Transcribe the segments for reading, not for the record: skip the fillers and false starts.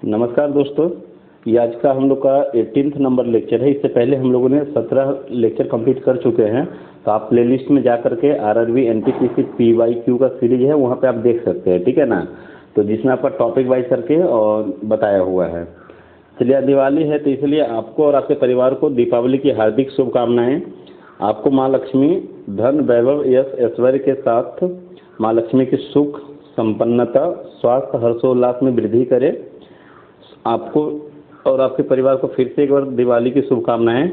नमस्कार दोस्तों, ये आज का हम लोग का 18th नंबर लेक्चर है। इससे पहले हम लोगों ने 17 लेक्चर कंप्लीट कर चुके हैं। तो आप प्लेलिस्ट में जा करके आरआरबी एनटीपीसी पीवाईक्यू का सीरीज है, वहाँ पे आप देख सकते हैं, ठीक है ना। तो जिसमें आपका टॉपिक वाइज करके और बताया हुआ है। चलिए, आज दिवाली है तो इसलिए आपको और आपके परिवार को दीपावली की हार्दिक शुभकामनाएँ। आपको माँ लक्ष्मी धन वैभव यश ऐश्वर्य के साथ माँ लक्ष्मी की सुख संपन्नता स्वास्थ्य हर्षोल्लास में वृद्धि करे। आपको और आपके परिवार को फिर से एक बार दिवाली की शुभकामनाएं।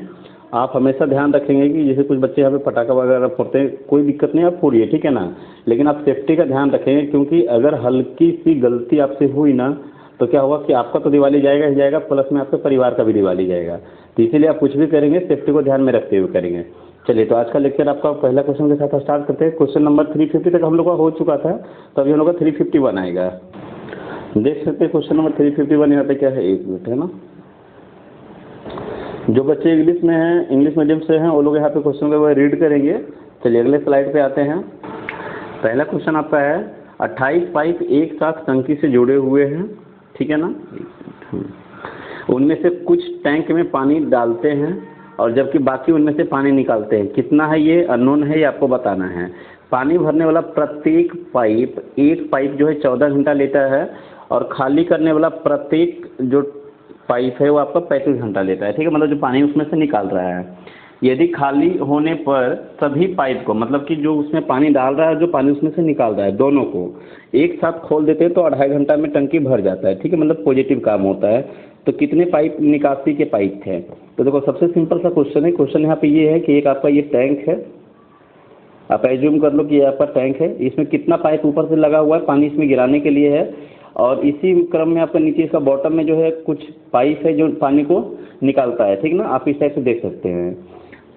आप हमेशा ध्यान रखेंगे कि जैसे कुछ बच्चे यहाँ पे पटाखा वगैरह फोड़ते हैं, कोई दिक्कत नहीं, आप फोड़िए, ठीक है ना। लेकिन आप सेफ्टी का ध्यान रखेंगे, क्योंकि अगर हल्की सी गलती आपसे हुई ना तो क्या होगा कि आपका तो दिवाली जाएगा ही जाएगा, प्लस में आपके परिवार का भी दिवाली जाएगा। तो इसीलिए आप कुछ भी करेंगे सेफ्टी को ध्यान में रखते हुए करेंगे। चलिए, तो आज का लेक्चर आपका पहला क्वेश्चन के साथ स्टार्ट करते हैं। क्वेश्चन नंबर 350 तक हम लोग का हो चुका था, तो अभी हम लोग का 351 आएगा। देख सकते हैं क्वेश्चन नंबर 351 यहाँ पे क्या है, एक मिनट है ना। जो बच्चे इंग्लिश में हैं, इंग्लिश मीडियम से हैं, वो लोग यहाँ पे क्वेश्चन को रीड करेंगे। चलिए अगले स्लाइड पे आते हैं। पहला क्वेश्चन आपका है 28 पाइप एक साथ टंकी से जुड़े हुए हैं, ठीक है ना। उनमें से कुछ टैंक में पानी डालते हैं और जबकि बाकी उनमें से पानी निकालते हैं। कितना है ये अननोन है, ये आपको बताना है। पानी भरने वाला प्रत्येक पाइप, एक पाइप जो है 14 घंटा लेता है और खाली करने वाला प्रत्येक जो पाइप है वो आपका 35 घंटा लेता है, ठीक है। मतलब जो पानी उसमें से निकाल रहा है, यदि खाली होने पर सभी पाइप को, मतलब कि जो उसमें पानी डाल रहा है, जो पानी उसमें से निकाल रहा है, दोनों को एक साथ खोल देते हैं तो 2.5 घंटा में टंकी भर जाता है, ठीक है। मतलब पॉजिटिव काम होता है। तो कितने पाइप निकासी के पाइप थे? तो देखो, सबसे सिंपल सा क्वेश्चन है। क्वेश्चन यहाँ पे ये है कि एक आपका ये टैंक है, आप एज्यूम कर लो कि ये आपका टैंक है। इसमें कितना पाइप ऊपर से लगा हुआ है, पानी इसमें गिराने के लिए है, और इसी क्रम में आपका नीचे इसका बॉटम में जो है कुछ पाइप है जो पानी को निकालता है, ठीक ना। आप इस टाइप से देख सकते हैं।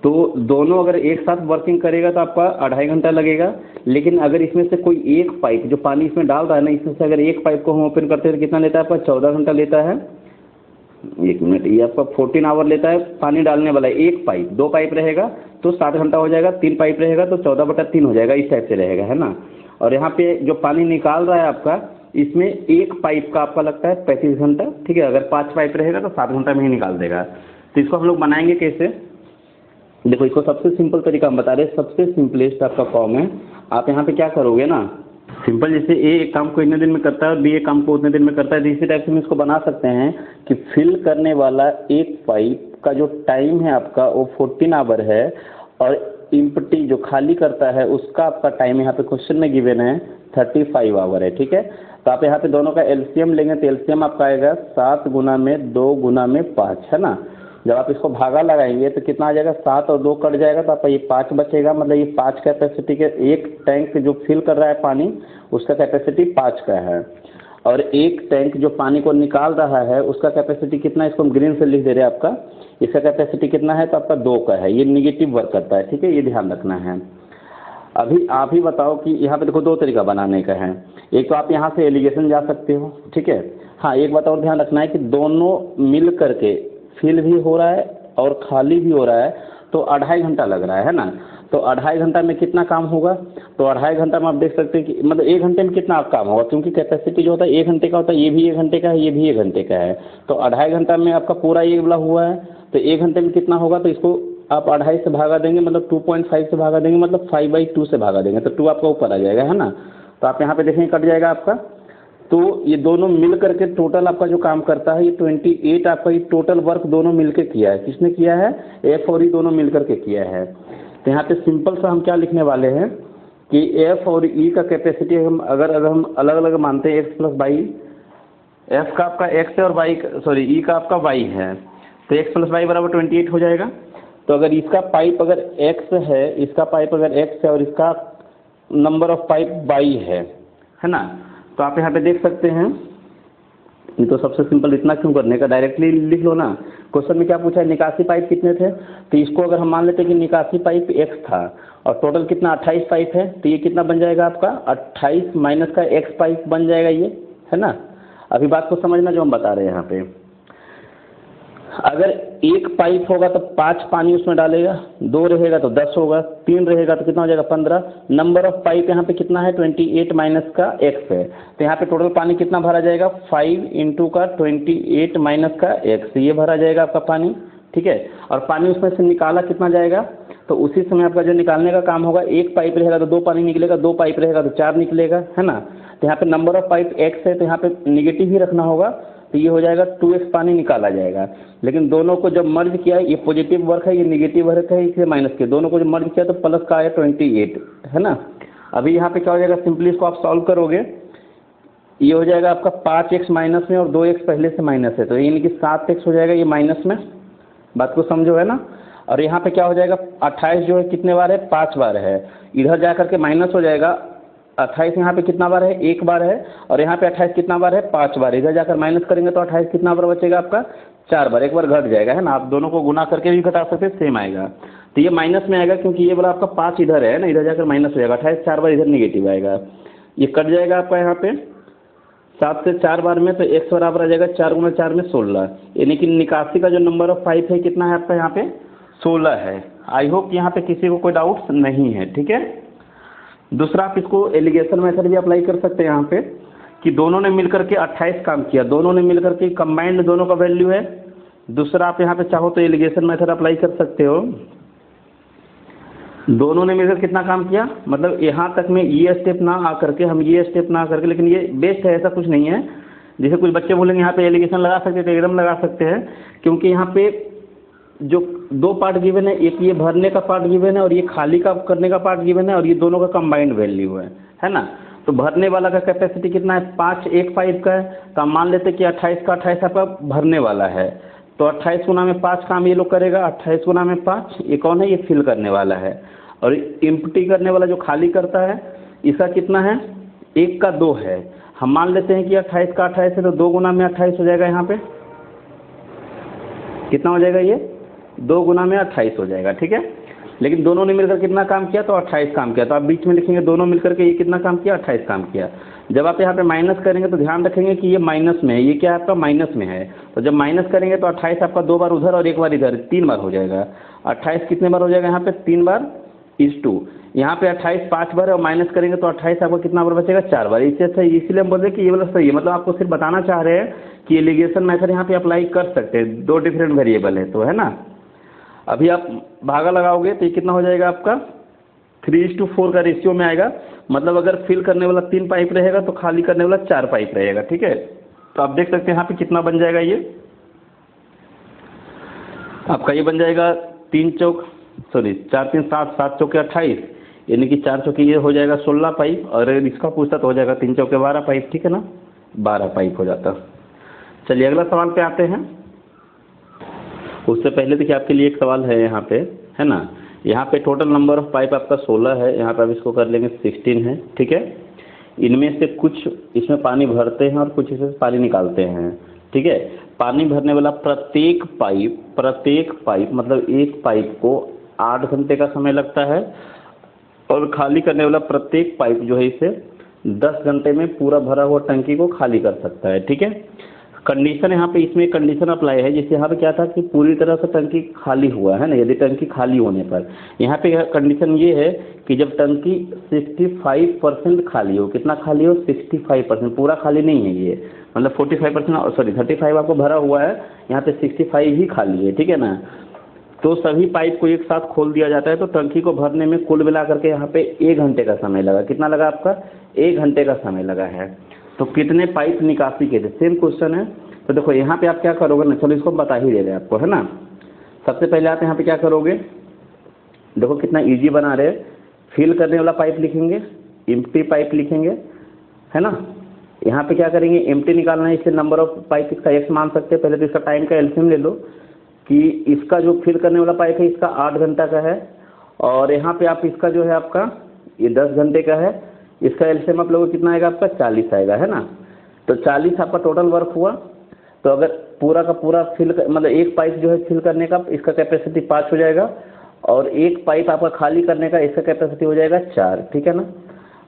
तो दोनों अगर एक साथ वर्किंग करेगा तो आपका 2.5 घंटा लगेगा। लेकिन अगर इसमें से कोई एक पाइप जो पानी इसमें डाल रहा है ना, इसमें से अगर एक पाइप को हम ओपन करते हैं तो कितना लेता है आपका? 14 घंटा लेता है। एक मिनट, ये आपका 14 आवर लेता है पानी डालने वाला एक पाइप। 2 पाइप रहेगा तो 7 घंटा हो जाएगा, 3 पाइप रहेगा तो 14/3 हो जाएगा, इस टाइप से रहेगा, है ना। और यहाँ पे जो पानी निकाल रहा है आपका, इसमें एक पाइप का आपका लगता है 35 घंटा, ठीक है। अगर 5 पाइप रहेगा तो 7 घंटा में ही निकाल देगा। तो इसको हम लोग बनाएंगे कैसे? देखो, इसको सबसे सिंपल तरीका हम बता रहे हैं, सबसे सिंपलेस्ट आपका फॉर्म है। आप यहाँ पे क्या करोगे ना, सिंपल, जैसे ए एक काम को इतने दिन में करता है और बी एक काम को उतने दिन में करता है, तो इसी टाइप से हम इसको बना सकते हैं कि फिल करने वाला एक पाइप का जो टाइम है आपका वो 14 आवर है, और इम्पटी जो खाली करता है उसका आपका टाइम यहाँ पे क्वेश्चन में गिवन है 35 आवर है, ठीक है। तो आप यहाँ पे दोनों का एलसीएम लेंगे तो एलसीएम आपका आएगा 7 गुना में 2 गुना में 5, है ना। जब आप इसको भागा लगाएंगे तो कितना आ जाएगा? 7 और 2 कट जाएगा तो आपका ये 5 बचेगा। मतलब ये 5 कैपेसिटी के एक टैंक जो फिल कर रहा है पानी, उसका कैपेसिटी 5 का है। और एक टैंक जो पानी को निकाल रहा है उसका कैपेसिटी कितना है? इसको हम ग्रीन से लिख दे रहे हैं। आपका इसका कैपेसिटी कितना है? तो आपका 2 का है। ये निगेटिव वर्क करता है, ठीक है, ये ध्यान रखना है। अभी आप ही बताओ कि यहाँ पे देखो 2 तरीका बनाने का है। एक तो आप यहाँ से एलिगेशन जा सकते हो, ठीक है। हाँ, एक बात और ध्यान रखना है कि दोनों मिल करके फिल भी हो रहा है और खाली भी हो रहा है, तो 2.5 घंटा लग रहा है ना। तो 2.5 घंटा में कितना काम होगा? तो 2.5 घंटा में आप देख सकते हैं कि मतलब 1 घंटे में कितना आप काम होगा, क्योंकि कैपेसिटी जो होता है 1 घंटे का होता है, ये भी 1 घंटे का है, ये भी 1 घंटे का है। तो 2.5 घंटा में आपका पूरा ये वाला हुआ है, तो 1 घंटे में कितना होगा? तो इसको आप 2.5 से भागा देंगे, मतलब 2.5 से भागा देंगे, मतलब 5/2 से भागा देंगे, तो 2 आपका ऊपर आ जाएगा, है ना। तो आप यहाँ पे देखेंगे कट जाएगा आपका। तो ये दोनों मिल करके टोटल आपका जो काम करता है ये 28 आपका ये टोटल वर्क दोनों मिलकर किया है। किसने किया है? एफ और ई दोनों मिल करके किया है। तो यहाँ पे सिंपल सा हम क्या लिखने वाले हैं कि एफ और ई का कैपेसिटी हम अगर हम अलग अलग मानते हैं, एक्स प्लस वाई, एफ का आपका एक्स है और वाई सॉरी ई का आपका वाई है, तो एक्स प्लस वाई बराबर 28 हो जाएगा। तो अगर इसका पाइप अगर एक्स है, इसका पाइप अगर एक्स है और इसका नंबर ऑफ पाइप वाई है ना, तो आप यहाँ पे देख सकते हैं। ये तो सबसे सिंपल, इतना क्यों करने का, डायरेक्टली लिख लो ना। क्वेश्चन में क्या पूछा है? निकासी पाइप कितने थे? तो इसको अगर हम मान लेते हैं कि निकासी पाइप एक्स था और टोटल कितना 28 पाइप है, तो ये कितना बन जाएगा आपका? 28 माइनस का एक्स पाइप बन जाएगा ये, है ना। अभी बात को समझना जो हम बता रहे हैं यहाँ पे। अगर एक पाइप होगा तो 5 पानी उसमें डालेगा, 2 रहेगा तो 10 होगा, 3 रहेगा तो कितना हो जाएगा 15। नंबर ऑफ पाइप यहाँ पे कितना है 28 माइनस का x है, तो यहाँ पे टोटल पानी कितना भरा जाएगा 5 इंटू का 28 माइनस का x, ये भरा जाएगा आपका पानी। ठीक है, और पानी उसमें से निकाला कितना जाएगा, तो उसी समय आपका जो निकालने का काम होगा, एक पाइप रहेगा तो 2 पानी निकलेगा, 2 पाइप रहेगा तो 4 निकलेगा, है ना। तो यहाँ पे नंबर ऑफ पाइप x है तो यहाँ पे निगेटिव ही रखना होगा, तो ये हो जाएगा 2x पानी निकाला जाएगा। लेकिन दोनों को जब मर्ज किया, ये पॉजिटिव वर्क है, ये निगेटिव वर्क है, इसलिए माइनस किया, दोनों को जब मर्ज किया तो प्लस का आया 28, है ना। अभी यहाँ पे क्या हो जाएगा, सिंपली इसको आप सॉल्व करोगे, ये हो जाएगा आपका 5x माइनस में और 2x पहले से माइनस है, तो यानी कि 7x हो जाएगा ये माइनस में, बात को समझो, है ना। और यहाँ पे क्या हो जाएगा 28 जो है कितने बार है 5 बार है, इधर जा करके माइनस हो जाएगा, 28 यहाँ पे कितना बार है 1 बार है, और यहाँ पे 28 कितना बार है 5 बार, इधर जाकर माइनस करेंगे तो 28 कितना बार बचेगा आपका 4 बार, एक बार घट जाएगा, है ना। आप दोनों को गुना करके भी घटा सकते हैं, सेम आएगा। तो ये माइनस में आएगा क्योंकि ये वाला आपका 5 इधर है ना, इधर जाकर माइनस हो जाएगा, 28 4 बार इधर निगेटिव आएगा, ये कट जाएगा आपका यहाँ पे 7 से 4 बार में, तो x बराबर आ जाएगा 4 गुना 4 में 16, यानी कि निकासी का जो नंबर ऑफ पाइप है कितना है आपका यहाँ पे 16 है। आई होप यहाँ पे किसी को कोई डाउट नहीं है, ठीक है। दूसरा आप इसको एलिगेशन मेथड भी अप्लाई कर सकते हैं यहाँ पे, कि दोनों ने मिलकर के 28 काम किया, दोनों ने मिलकर के कंबाइंड दोनों का वैल्यू है। दूसरा आप यहाँ पे चाहो तो एलिगेशन मेथड अप्लाई कर सकते हो, दोनों ने मिलकर कितना काम किया, मतलब यहाँ तक में ये स्टेप ना आकर के, हम ये स्टेप ना आकर के, लेकिन ये बेस्ट है, ऐसा कुछ नहीं है। जैसे कुछ बच्चे बोलेंगे यहाँ पे एलिगेशन लगा सकते हैं, तो एकदम लगा सकते हैं, क्योंकि यहाँ पे जो 2 पार्ट गिवन है, एक ये भरने का पार्ट गिवन है और ये खाली का करने का पार्ट गिवन है, और ये दोनों का कंबाइंड वैल्यू है ना। तो भरने वाला का कैपेसिटी कितना है 5 एक पाइप का है, तो हम मान लेते हैं कि 28 का 28 आपका भरने वाला है, तो 28 गुना में 5 काम ये लोग करेगा, 28 गुना में 5, ये कौन है, ये फिल करने वाला है। और एम्प्टी करने वाला जो खाली करता है, इसका कितना है 1 का 2 है, हम मान लेते हैं कि 28 का 28 है, तो 2 गुना में 28 हो जाएगा, यहाँ पे कितना हो जाएगा, ये 2 गुना में 28 हो जाएगा, ठीक है। लेकिन दोनों ने मिलकर कितना काम किया, तो 28 काम किया, तो आप बीच में लिखेंगे दोनों मिलकर के ये कितना काम किया 28 काम किया। जब आप यहाँ पे माइनस करेंगे तो ध्यान रखेंगे कि ये माइनस में है, ये क्या है आपका माइनस में है, तो जब माइनस करेंगे तो 28 आपका 2 बार उधर और 1 बार इधर, 3 बार हो जाएगा। 28 कितने बार हो जाएगा यहाँ पे 3 बार इस 2, यहाँ पे 28 5 बार है, और माइनस करेंगे तो 28 आपका कितना बार बचेगा 4 बार। इससे अच्छा इसीलिए हम बोल रहे हैं कि ये वाला सही है, मतलब आपको सिर्फ बताना चाह रहे हैं कि एलिगेशन मेथड यहाँ पे अप्लाई कर सकते हैं, 2 डिफरेंट वेरिएबल है, तो है ना। अभी आप भागा लगाओगे तो ये कितना हो जाएगा आपका 3:4 का रेशियो में आएगा, मतलब अगर फिल करने वाला 3 पाइप रहेगा तो खाली करने वाला 4 पाइप रहेगा, ठीक है। तो आप देख सकते हैं यहाँ पे कितना बन जाएगा, ये आपका ये बन जाएगा 4 3 7 7 चौके 28, यानी कि 4 चौके ये हो जाएगा 16 पाइप, और इसका पूछता तो हो जाएगा 3 चौके 12 पाइप, ठीक है ना, 12 पाइप हो जाता। चलिए अगला सवाल पे आते हैं। उससे पहले देखिए आपके लिए एक सवाल है यहाँ पे, है ना। यहाँ पे टोटल नंबर ऑफ पाइप आपका 16 है, यहाँ पे आप इसको कर लेंगे 16 है, ठीक है। इनमें से कुछ इसमें पानी भरते हैं और कुछ इसमें पानी निकालते हैं, ठीक है। पानी भरने वाला प्रत्येक पाइप मतलब एक पाइप को 8 घंटे का समय लगता है, और खाली करने वाला प्रत्येक पाइप जो है इसे 10 घंटे में पूरा भरा हुआ टंकी को खाली कर सकता है, ठीक है। कंडीशन यहाँ पे इसमें कंडीशन अप्लाई है, जैसे यहाँ पे क्या था कि पूरी तरह से टंकी खाली हुआ है ना, यदि टंकी खाली होने पर यहाँ पे कंडीशन ये है कि जब टंकी 65% खाली हो, कितना खाली हो 65%, पूरा खाली नहीं है ये, मतलब 45% 35 आपको भरा हुआ है, यहाँ पे 65 ही खाली है, ठीक है ना। तो सभी पाइप को एक साथ खोल दिया जाता है, तो टंकी को भरने में कुल मिला करके यहाँ पे 1 घंटे का समय लगा, कितना लगा आपका 1 घंटे का समय लगा है। तो कितने पाइप निकासी के थे, सेम क्वेश्चन है। तो देखो यहाँ पे आप क्या करोगे ना, चलो इसको बता ही दे रहे हैं आपको, है ना। सबसे पहले आप यहाँ पे क्या करोगे, देखो कितना इजी बना रहे, फिल करने वाला पाइप लिखेंगे, एम्प्टी पाइप लिखेंगे, है ना। यहाँ पे क्या करेंगे, एम्प्टी निकालना है, इसलिए नंबर ऑफ पाइप इसका x मान सकते हैं। पहले तो इसका टाइम का एलसीएम ले लो, कि इसका जो फिल करने वाला पाइप है इसका 8 घंटा का है, और यहाँ पे आप इसका जो है आपका ये 10 घंटे का है, इसका एलसीएम आप लोगों को कितना आएगा आपका 40 आएगा, है ना। तो 40 आपका टोटल वर्क हुआ। तो अगर पूरा का पूरा मतलब एक पाइप जो है फिल करने का, इसका कैपेसिटी 5 हो जाएगा, और एक पाइप आपका खाली करने का इसका कैपेसिटी हो जाएगा 4, ठीक है ना।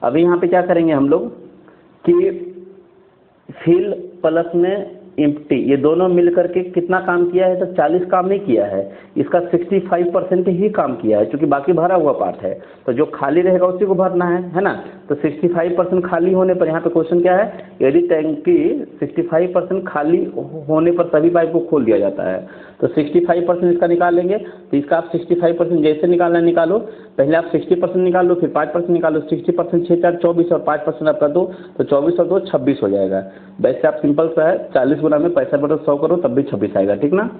अभी यहाँ पे क्या करेंगे हम लोग कि फिल प्लस में एम्प्टी, ये दोनों मिलकर के कितना काम किया है? तो 40 काम नहीं किया है, इसका 65% ही काम किया है, क्योंकि बाकी भरा हुआ पार्ट है, तो जो खाली रहेगा उसी को भरना है ना। तो 65% खाली होने पर यहाँ पे क्वेश्चन क्या है? यदि टैंकी 65% खाली होने पर सभी पाइप को खोल दिया जाता है, तो 65% इसका निकाल लेंगे। तो इसका आप 65% जैसे निकालना निकालो, पहले आप 60% निकाल लो, फिर 5% निकालो। 60% 6 4 24 और 5% आप कर दो, तो 24 और 2 26 हो जाएगा। वैसे आप सिंपल सा है, 40 गुना में 65/100 करो तब भी 26 आएगा, ठीक ना।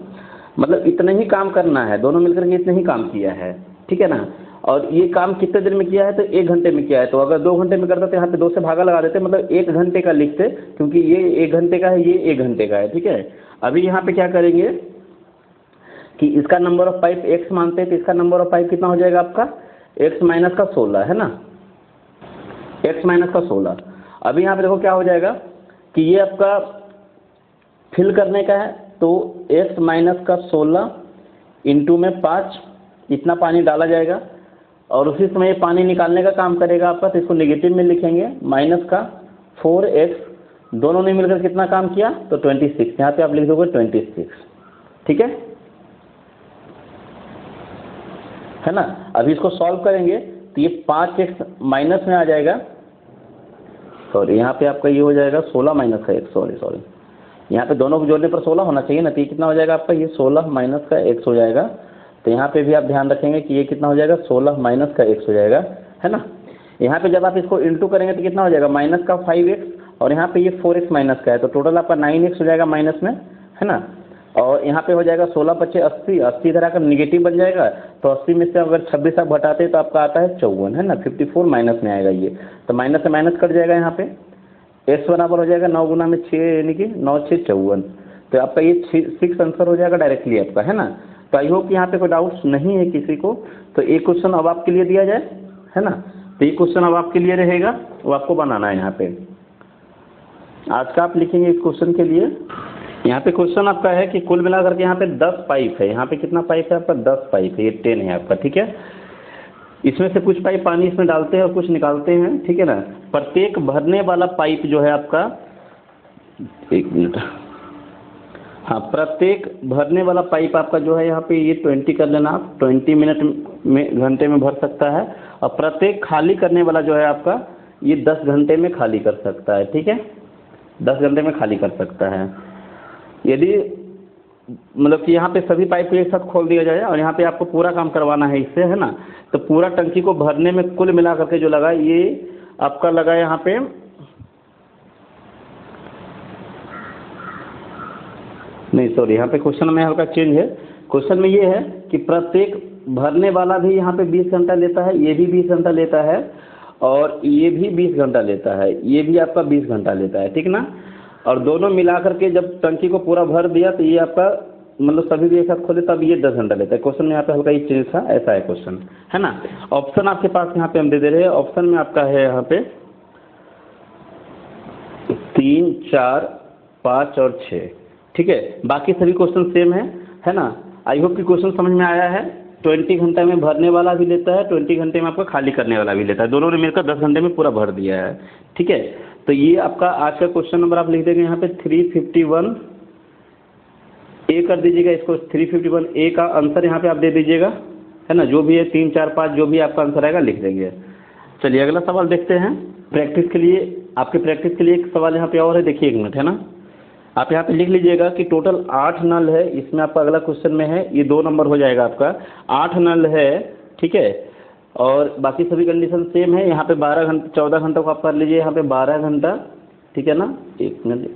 मतलब इतना ही काम करना है, दोनों मिलकर के इतना ही काम किया है, ठीक है ना। और ये काम कितने देर में किया है? तो 1 घंटे में किया है। तो अगर 2 घंटे में करता तो यहाँ पे 2 से भागा लगा देते, मतलब 1 घंटे का लिखते, क्योंकि ये 1 घंटे का है, ये 1 घंटे का है, ठीक है। अभी यहाँ पे क्या करेंगे कि इसका नंबर ऑफ पाइप x मानते हैं, तो इसका नंबर ऑफ पाइप कितना हो जाएगा आपका? x माइनस का 16 है ना, x माइनस का 16। अभी यहाँ पे देखो क्या हो जाएगा कि ये आपका फिल करने का है, तो x माइनस का 16 इंटू में 5 इतना पानी डाला जाएगा, और उसी समय ये पानी निकालने का काम करेगा आपका, तो इसको नेगेटिव में लिखेंगे, माइनस का 4x, दोनों ने मिलकर कितना काम किया? तो 26, यहाँ पे आप लिख दोगे 26, ठीक है ना। अभी इसको सॉल्व करेंगे तो ये 5x माइनस में आ जाएगा, सॉरी यहाँ पे आपका ये हो जाएगा 16 माइनस का x, सॉरी यहाँ पे दोनों को जोड़ने पर 16 होना चाहिए ना, तो ये कितना हो जाएगा आपका? ये 16 माइनस का x हो जाएगा। तो यहाँ पे भी आप ध्यान रखेंगे कि ये कितना हो जाएगा? 16 माइनस का x हो जाएगा, है ना। यहाँ पे जब आप इसको इंटू करेंगे तो कितना हो जाएगा? माइनस का 5x, और यहाँ पे ये 4x माइनस का है, तो टोटल आपका 9x हो जाएगा माइनस में, है ना। और यहाँ पे हो जाएगा 16 पच्चे 80, 80 इधर आकर निगेटिव बन जाएगा, तो 80 में से अगर 26 आप घटाते तो आपका आता है 54, है ना। 54 माइनस में आएगा ये, तो माइनस से माइनस कट जाएगा। यहाँ पे x बराबर हो जाएगा 9 गुना में 6, यानी कि 9 6 54, तो आपका ये 6 आंसर हो जाएगा डायरेक्टली आपका, है ना। तो आई होप यहाँ पे कोई डाउट्स नहीं है किसी को। तो एक क्वेश्चन अब आपके लिए दिया जाए, है ना। तो ये क्वेश्चन अब आपके लिए रहेगा, वो आपको बनाना है। यहाँ पे आज का आप लिखेंगे इस क्वेश्चन के लिए। यहाँ पे क्वेश्चन आपका है कि कुल मिलाकर के यहाँ पे 10 पाइप है। यहाँ पे कितना पाइप है आपका? 10 पाइप है, ये 10 है आपका, ठीक है। इसमें से कुछ पाइप पानी इसमें डालते हैं और कुछ निकालते हैं, ठीक है ना। प्रत्येक भरने वाला पाइप जो है आपका, 1 मिनट, हाँ, प्रत्येक भरने वाला पाइप आपका जो है यहाँ पे ये 20 कर लेना आप, 20 मिनट में घंटे में भर सकता है। और प्रत्येक खाली करने वाला जो है आपका ये 10 घंटे में खाली कर सकता है, ठीक है, 10 घंटे में खाली कर सकता है। यदि मतलब कि यहाँ पे सभी पाइप को एक साथ खोल दिया जाए और यहाँ पे आपको पूरा काम करवाना है इससे, है ना, तो पूरा टंकी को भरने में कुल मिला करके जो लगा ये आपका लगा यहाँ पे नहीं, सॉरी, यहाँ पे क्वेश्चन में हल्का चेंज है। क्वेश्चन में ये है कि प्रत्येक भरने वाला भी यहाँ पे 20 घंटा लेता है, ये भी 20 घंटा लेता है, और ये भी 20 घंटा लेता है, ये भी आपका 20 घंटा लेता है, ठीक ना। और दोनों मिला करके जब टंकी को पूरा भर दिया तो ये आपका मतलब सभी भी एक साथ खोले तब ये 10 घंटा लेता है। क्वेश्चन में यहाँ पे हल्का ही चेंज था, ऐसा है क्वेश्चन, है ना। ऑप्शन आपके पास यहाँ पे हम दे रहे हैं। ऑप्शन में आपका है यहाँ पे 3 4 5 और 6, ठीक है। बाकी सभी क्वेश्चन सेम है ना। आई होप कि क्वेश्चन समझ में आया है। 20 घंटे में भरने वाला भी लेता है, 20 घंटे में आपका खाली करने वाला भी लेता है, दोनों ने मिलकर 10 घंटे में पूरा भर दिया है, ठीक है। तो ये आपका आज का क्वेश्चन नंबर आप लिख देंगे यहाँ पे 351 ए कर दीजिएगा इसको। 351 ए का आंसर यहाँ पे आप दे दीजिएगा, है ना। जो भी है 3 4 5 जो भी आपका आंसर आएगा लिख देंगे। चलिए अगला सवाल देखते हैं। प्रैक्टिस के लिए, आपके प्रैक्टिस के लिए एक सवाल यहाँ पे और है, देखिए 1 मिनट, है ना। आप यहाँ पे लिख लीजिएगा कि टोटल 8 नल है, इसमें आपका अगला क्वेश्चन में है, ये 2 नंबर हो जाएगा आपका। 8 नल है, ठीक है, और बाकी सभी कंडीशन सेम है। यहाँ पे 12 घंटे 14 घंटा को आप कर लीजिए, यहाँ पे 12 घंटा, ठीक है ना। 1 मिनट,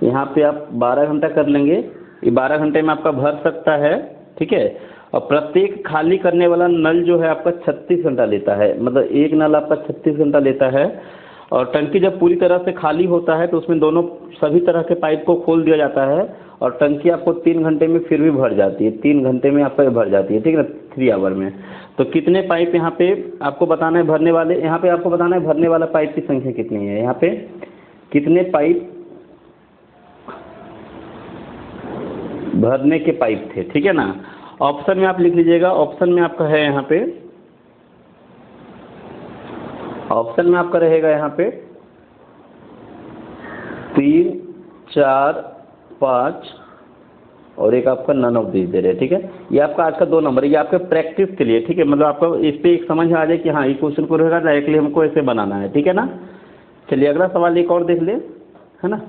यहाँ पे आप 12 घंटा कर लेंगे, ये 12 घंटे में आपका भर सकता है, ठीक है। और प्रत्येक खाली करने वाला नल जो है आपका 36 घंटा लेता है, मतलब एक नल आपका 36 घंटा लेता है। और टंकी जब पूरी तरह से खाली होता है तो उसमें दोनों सभी तरह के पाइप को खोल दिया जाता है, और टंकी आपको 3 घंटे में फिर भी भर जाती है, 3 घंटे में आपका भर जाती है, ठीक है ना, 3 आवर में। तो कितने पाइप यहाँ पे आपको बताना है भरने वाले, यहाँ पे आपको बताना है भरने वाला पाइप की संख्या कितनी है, यहाँ पे कितने पाइप भरने के पाइप थे, ठीक है ना। ऑप्शन में आप लिख लीजिएगा। ऑप्शन में आपका है यहाँ पे, ऑप्शन में आपका रहेगा यहाँ पे 3 4 5 और एक आपका नन ऑफ दिस दे रहे हैं, ठीक है। ये आपका आज का 2 नंबर है, ये आपके प्रैक्टिस के लिए, ठीक है। मतलब आपको इस पे एक समझ आ जाए कि हाँ ये क्वेश्चन को रहेगा डायरेक्टली हमको ऐसे बनाना है, ठीक है ना। चलिए अगला सवाल एक और देख ले, है ना।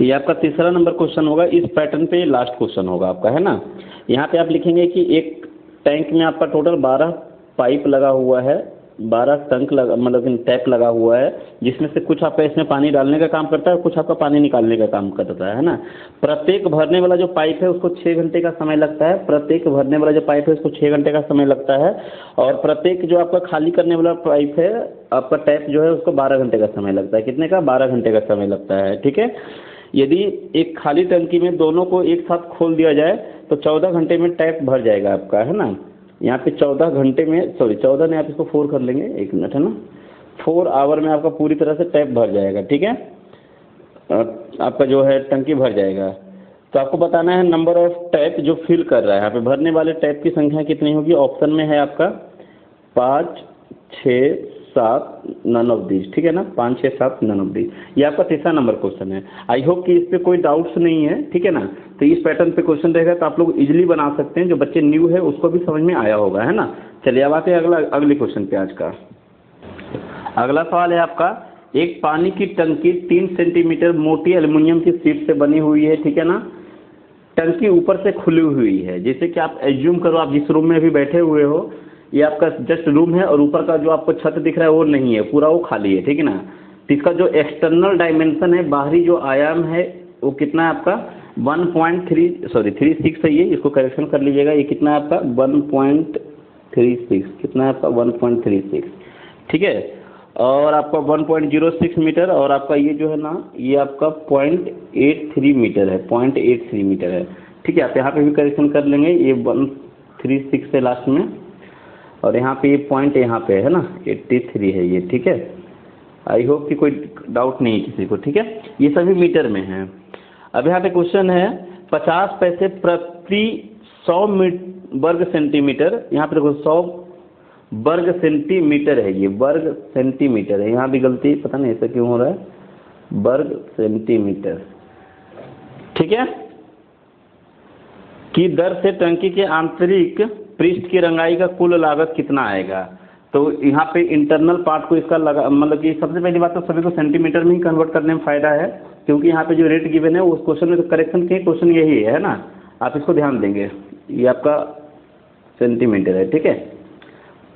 ये आपका तीसरा नंबर क्वेश्चन होगा, इस पैटर्न पे लास्ट क्वेश्चन होगा आपका, है ना। यहाँ पे आप लिखेंगे कि एक टैंक में आपका टोटल 12 पाइप लगा हुआ है, 12 टंक लगा मतलब टैप लगा हुआ है, जिसमें से कुछ आपका इसमें पानी डालने का काम करता है और कुछ आपका पानी निकालने का काम करता है ना। प्रत्येक भरने वाला जो पाइप है उसको 6 घंटे का समय लगता है, प्रत्येक भरने वाला जो पाइप है उसको 6 घंटे का समय लगता है, और प्रत्येक जो आपका खाली करने वाला पाइप है आपका टैप जो है उसको 12 घंटे का समय लगता है। कितने का? 12 घंटे का समय लगता है, ठीक है। यदि एक खाली टंकी में दोनों को एक साथ खोल दिया जाए तो 14 घंटे में टैप भर जाएगा आपका, है ना। यहाँ पे 14 घंटे में, सॉरी 14 नहीं, आप इसको 4 कर लेंगे, 1 मिनट, है ना। 4 आवर में आपका पूरी तरह से टैप भर जाएगा, ठीक है। आपका जो है टंकी भर जाएगा। तो आपको बताना है नंबर ऑफ टैप जो फिल कर रहा है, यहाँ पे भरने वाले टैप की संख्या कितनी होगी। ऑप्शन में है आपका 5 6 7 नन ऑफ दिस, ठीक है ना। 5 6 7 नन ऑफ दिस, ये आपका तीसरा नंबर क्वेश्चन है। आई होप कि इस पे कोई डाउट्स नहीं है, ठीक है ना। तो इस पैटर्न पे क्वेश्चन रहेगा तो आप लोग इजीली बना सकते हैं, जो बच्चे न्यू है उसको भी समझ में आया होगा, है ना। चलिए अब आते हैं अगले क्वेश्चन पे आज का। अगला सवाल है आपका, एक पानी की टंकी 3 सेंटीमीटर मोटी एल्युमिनियम की शीट से बनी हुई है, ठीक है ना। टंकी ऊपर से खुली हुई है, जैसे कि आप एज्यूम करो आप जिस रूम में अभी बैठे हुए हो, ये आपका जस्ट रूम है और ऊपर का जो आपको छत दिख रहा है वो नहीं है, पूरा वो खाली है, ठीक है ना। तो इसका जो एक्सटर्नल डायमेंशन है, बाहरी जो आयाम है, वो कितना है आपका 36 है ये, इसको करेक्शन कर लीजिएगा। ये कितना है आपका 1.36, कितना है आपका 1.36, ठीक है। और आपका 1.06 मीटर, और आपका ये जो है ना ये आपका 0.83 मीटर है, 0.83 मीटर है, ठीक है। आप यहाँ पे भी करेक्शन कर लेंगे, ये 136 है लास्ट में, और यहाँ पे ये पॉइंट यहाँ पे है ना 83 है ये, ठीक है। आई होप कि कोई डाउट नहीं है किसी को, ठीक है। ये सभी मीटर में है। अब यहाँ पे क्वेश्चन है 50 पैसे प्रति 100 वर्ग सेंटीमीटर, यहाँ पे देखो 100 वर्ग सेंटीमीटर है, ये वर्ग सेंटीमीटर है, यहाँ भी गलती, पता नहीं ऐसा क्यों हो रहा है, वर्ग सेंटीमीटर, ठीक है, की दर से टंकी के आंतरिक पृष्ठ की रंगाई का कुल लागत कितना आएगा। तो यहाँ पे इंटरनल पार्ट को इसका लगा, मतलब कि सबसे पहली बात तो सभी को सेंटीमीटर में ही कन्वर्ट करने में फ़ायदा है, क्योंकि यहाँ पे जो रेट गिवन है उस क्वेश्चन में तो करेक्शन के क्वेश्चन यही है ना, आप इसको ध्यान देंगे। ये आपका सेंटीमीटर है, ठीक है।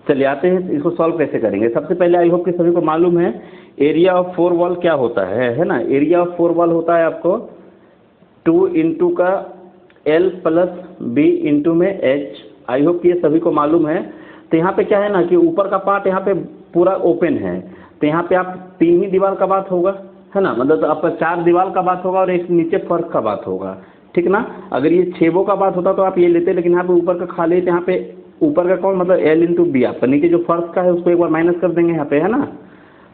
चलिए आते हैं इसको सॉल्व कैसे करेंगे। सबसे पहले आई होप कि सभी को मालूम है एरिया ऑफ 4 वॉल क्या होता है ना। एरिया ऑफ 4 वॉल होता है आपको 2 इंटू का L प्लस B इंटू में H। आई होप कि ये सभी को मालूम है। तो यहाँ पे क्या है ना कि ऊपर का पार्ट यहाँ पे पूरा ओपन है, तो यहाँ पे आप 3 ही दीवार का बात होगा, है ना। मतलब तो आपका 4 दीवार का बात होगा और एक नीचे फर्श का बात होगा, ठीक ना। अगर ये 6 का बात होता तो आप ये लेते, लेकिन यहाँ पे ऊपर का खाली, यहाँ पे ऊपर का कौन मतलब L इंटू B, आपका नीचे जो फर्श का है उसको एक बार माइनस कर देंगे यहाँ पे, है ना।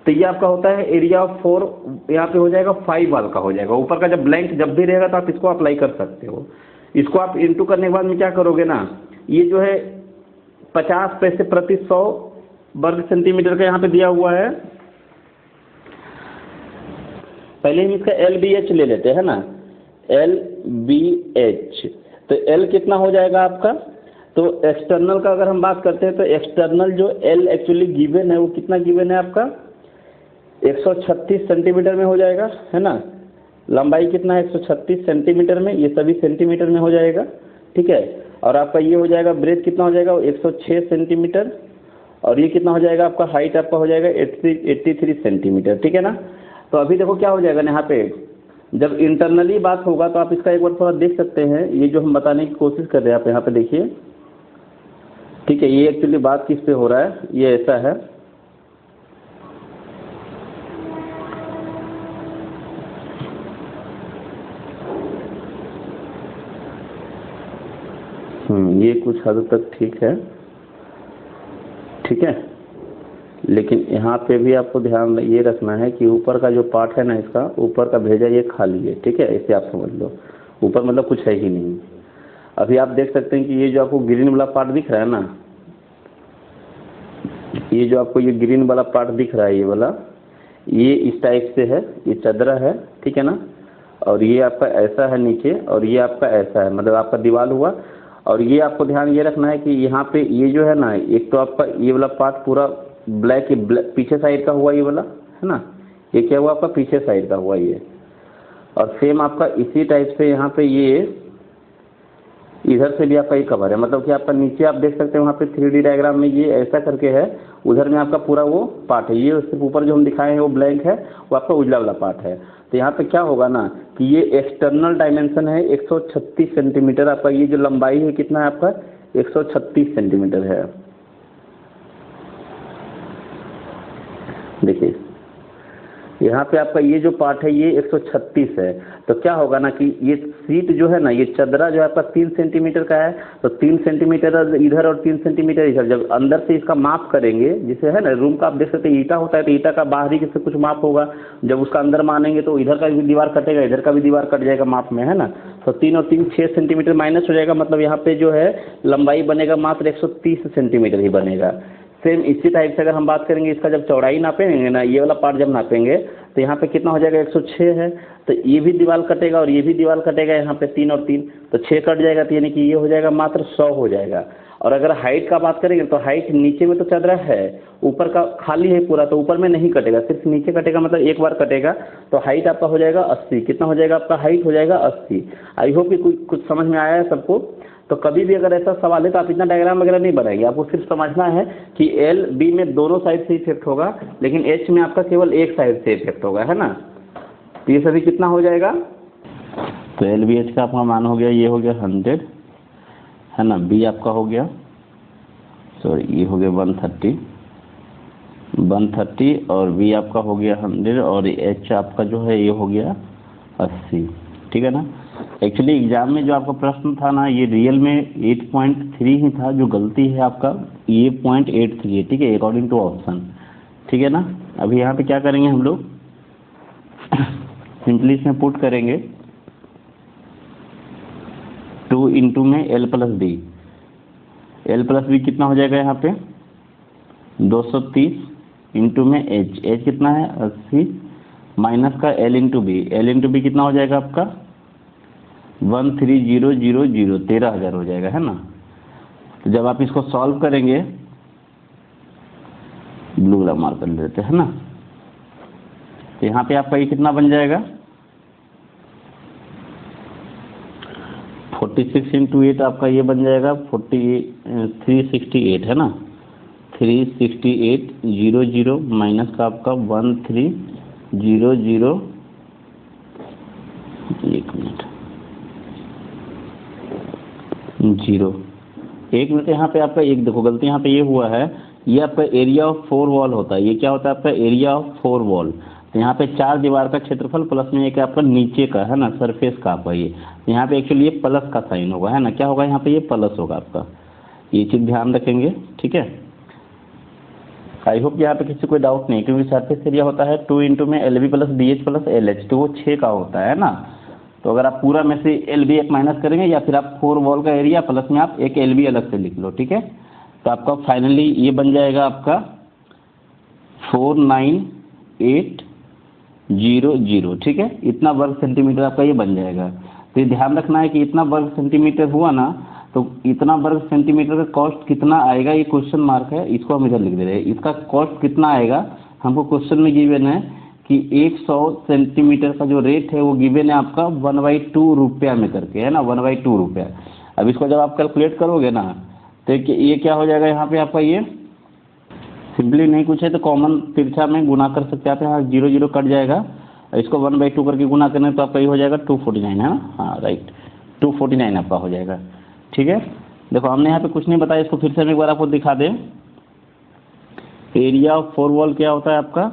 तो ये आपका होता है एरिया ऑफ 4, यहाँ पे हो जाएगा 5 वाल का हो जाएगा। ऊपर का जब ब्लैंक जब भी रहेगा तो आप इसको अप्लाई कर सकते हो। इसको आप इंटू करने के बाद में क्या करोगे ना, ये जो है 50 पैसे प्रति 100 वर्ग सेंटीमीटर का यहाँ पे दिया हुआ है। पहले हम इसका LBH ले लेते हैं ना, LBH। तो L कितना हो जाएगा आपका, तो एक्सटर्नल का अगर हम बात करते हैं तो एक्सटर्नल जो L एक्चुअली गिवन है वो कितना गिवन है आपका 136 सेंटीमीटर में हो जाएगा, है ना। लंबाई कितना है 136 सेंटीमीटर में, ये सभी सेंटीमीटर में हो जाएगा, ठीक है। और आपका ये हो जाएगा ब्रेथ कितना हो जाएगा 106 सेंटीमीटर, और ये कितना हो जाएगा आपका हाइट आपका हो जाएगा 83 सेंटीमीटर, ठीक है ना। तो अभी देखो क्या हो जाएगा ना, यहाँ पे जब इंटरनली बात होगा तो आप इसका एक बार थोड़ा देख सकते हैं। ये जो हम बताने की कोशिश कर रहे हैं आप यहाँ पे देखिए, ठीक है। ये एक्चुअली बात किस पे हो रहा है, ये ऐसा है, ये कुछ हद तक ठीक है, ठीक है। लेकिन यहाँ पे भी आपको ध्यान ये रखना है कि ऊपर का जो पार्ट है ना, इसका ऊपर का भेजा ये खाली है, ठीक है। इसे आप समझ लो, ऊपर मतलब कुछ है ही नहीं। अभी आप देख सकते हैं कि ये जो आपको ग्रीन वाला पार्ट दिख रहा है ना, ये जो आपको ये ग्रीन वाला पार्ट दिख रहा है, ये वाला, ये इस टाइप से है, ये चदरा है, ठीक है ना। और ये आपका ऐसा है नीचे, और ये आपका ऐसा है, मतलब आपका दीवार हुआ। और ये आपको ध्यान ये रखना है कि यहाँ पे ये जो है ना, एक तो आपका ये वाला पार्ट पूरा ब्लैक पीछे साइड का हुआ, ये वाला है ना, ये क्या हुआ आपका पीछे साइड का हुआ ये। और सेम आपका इसी टाइप से यहाँ पे ये इधर से भी आपका ये कवर है, मतलब कि आपका नीचे आप देख सकते हैं वहाँ पे 3D डायग्राम में ये ऐसा करके है, उधर में आपका पूरा वो पार्ट है, ये उसके ऊपर जो हम दिखाए हैं वो ब्लैंक है, वो आपका उजला वाला पार्ट है। तो यहाँ पे क्या होगा ना कि ये एक्सटर्नल डायमेंशन है 136 सेंटीमीटर, आपका ये जो लंबाई है कितना है आपका 136 सेंटीमीटर है। देखिए यहाँ पे आपका ये जो पार्ट है ये 136 है। तो क्या होगा ना कि ये सीट जो है ना, ये चदरा जो है आपका 3 सेंटीमीटर का है, तो 3 सेंटीमीटर इधर और 3 सेंटीमीटर इधर, जब अंदर से इसका माप करेंगे, जिसे है ना रूम का आप देख सकते हैं ईटा होता है, तो ईटा का बाहरी से कुछ माप होगा, जब उसका अंदर मानेंगे तो इधर का भी दीवार कटेगा, इधर का भी दीवार कट जाएगा माप में, है ना। तो 3 और 3 6 सेंटीमीटर माइनस हो जाएगा, मतलब यहाँ पे जो है लंबाई बनेगा मात्र 130 सेंटीमीटर ही बनेगा। सेम इसी टाइप से अगर हम बात करेंगे इसका जब चौड़ाई नापेंगे ना, ये वाला पार्ट जब नापेंगे तो यहाँ पे कितना हो जाएगा 106 है, तो ये भी दीवार कटेगा और ये भी दीवार कटेगा, यहाँ पे 3 और 3 तो 6 कट जाएगा, तो यानी कि ये हो जाएगा मात्र 100 हो जाएगा। और अगर हाइट का बात करेंगे तो हाइट नीचे में तो चदरा है, ऊपर का खाली है पूरा, तो ऊपर में नहीं कटेगा, सिर्फ नीचे कटेगा, मतलब एक बार कटेगा। तो हाइट आपका हो जाएगा 80, कितना हो जाएगा आपका हाइट हो जाएगा 80। आई होप कि कुछ समझ में आया है सबको। तो कभी भी अगर ऐसा सवाल है तो आप इतना डायग्राम वगैरह नहीं बनाएंगे, आपको सिर्फ समझना है कि एल बी में दोनों साइड से इफेक्ट होगा, लेकिन एच में आपका केवल एक साइड से इफेक्ट होगा, है ना। तो ये सभी कितना हो जाएगा, तो एल बी एच का आपका मान हो गया, ये हो गया 100, है ना। बी आपका हो गया, सॉरी ये हो गया 130 और बी आपका हो गया 100 और एच आपका जो है ये हो गया 80, ठीक है ना। एक्चुअली एग्जाम में जो आपका प्रश्न था ना, ये रियल में 8.3 ही था, जो गलती है आपका ये 0.83 है, ठीक है, अकॉर्डिंग टू ऑप्शन, ठीक है ना। अभी यहाँ पे क्या करेंगे हम लोग सिंपली इसमें पुट करेंगे 2 इंटू में L plus B, L plus B कितना हो जाएगा यहाँ पे 230 इंटू में एच, एच कितना है 80 माइनस का L into B, L into B कितना हो जाएगा आपका 13000, 13,000 हो जाएगा, है ना। तो जब आप इसको सॉल्व करेंगे, ब्लू कलर मार्कर ले लेते हैं ना, तो यहाँ पे आपका ये कितना बन जाएगा 46 इंटू 8 आपका ये बन जाएगा 368, है ना। 36800 माइनस का आपका 1300, एक मिनट 1 मिनट, यहाँ पे आपका एक देखो गलती यहाँ पे ये हुआ है, ये आपका एरिया ऑफ 4 वॉल होता है, ये क्या होता है आपका एरिया ऑफ 4 वॉल। तो यहाँ पे 4 दीवार का क्षेत्रफल प्लस में एक आपका नीचे का, है ना, सरफेस का आपका ये, तो यहाँ पे एक्चुअली ये प्लस का साइन होगा, है ना, क्या होगा यहाँ पे ये प्लस होगा आपका, ये चीज़ ध्यान रखेंगे, ठीक है। आई होप यहाँ पे किसी कोई डाउट नहीं, क्योंकि सरफेस एरिया होता है 2 इंटू में L B plus D H plus L H, तो वो 6 का होता है ना। तो अगर आप पूरा में से एल बी एक माइनस करेंगे, या फिर आप 4 वॉल का एरिया प्लस में आप एक एल बी अलग से लिख लो, ठीक है। तो आपका फाइनली ये बन जाएगा आपका 49800, ठीक है, इतना वर्ग सेंटीमीटर आपका ये बन जाएगा। तो ये ध्यान रखना है कि इतना वर्ग सेंटीमीटर हुआ ना, तो इतना वर्ग सेंटीमीटर का कॉस्ट कितना आएगा, ये क्वेश्चन मार्क है, इसको हम इधर लिख दे रहे हैं। इसका कॉस्ट कितना आएगा, हमको क्वेश्चन में गिवन है कि 100 सेंटीमीटर का जो रेट है वो गिवन है आपका 1/2 रुपया में करके, है ना, 1/2 रुपया। अब इसको जब आप कैलकुलेट करोगे ना, तो ये क्या हो जाएगा यहाँ पे आपका, ये सिंपली नहीं कुछ है तो कॉमन तिरछा में गुना कर सकते हैं आप, यहाँ 0 कट जाएगा, इसको 1/2 करके गुना करने तो आपका ये हो जाएगा 249, है ना, हाँ राइट 249 आपका हो जाएगा, ठीक है। देखो हमने यहाँ पे कुछ नहीं बताया, इसको फिर से हम एक बार आपको दिखा दें। एरिया ऑफ 4 वॉल क्या होता है आपका,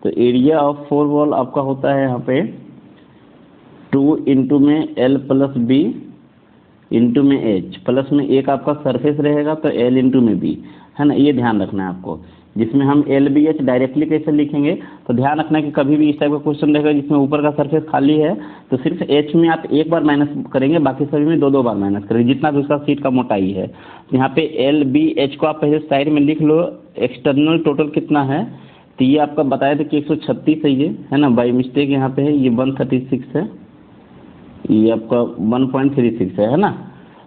तो एरिया ऑफ 4 वॉल आपका होता है यहाँ पे 2 इंटू में एल प्लस बी इंटू में एच, प्लस में एक आपका सरफेस रहेगा तो एल इंटू में बी, है ना, ये ध्यान रखना है आपको। जिसमें हम एल बी एच डायरेक्टली कैसे लिखेंगे, तो ध्यान रखना है कि कभी भी इस टाइप का क्वेश्चन रहेगा जिसमें ऊपर का सरफेस खाली है, तो सिर्फ एच में आप एक बार माइनस करेंगे, बाकी सभी में 2 बार माइनस करेंगे, जितना भी उसका सीट का मोटाई है। तो यहाँ पे एल बी एच को आप पहले साइड में लिख लो, एक्सटर्नल टोटल कितना है तो ये आपका बताया था कि 136 है ना, बाई मिस्टेक यहाँ पे है, ये 136 है, ये आपका 1.36 है ना।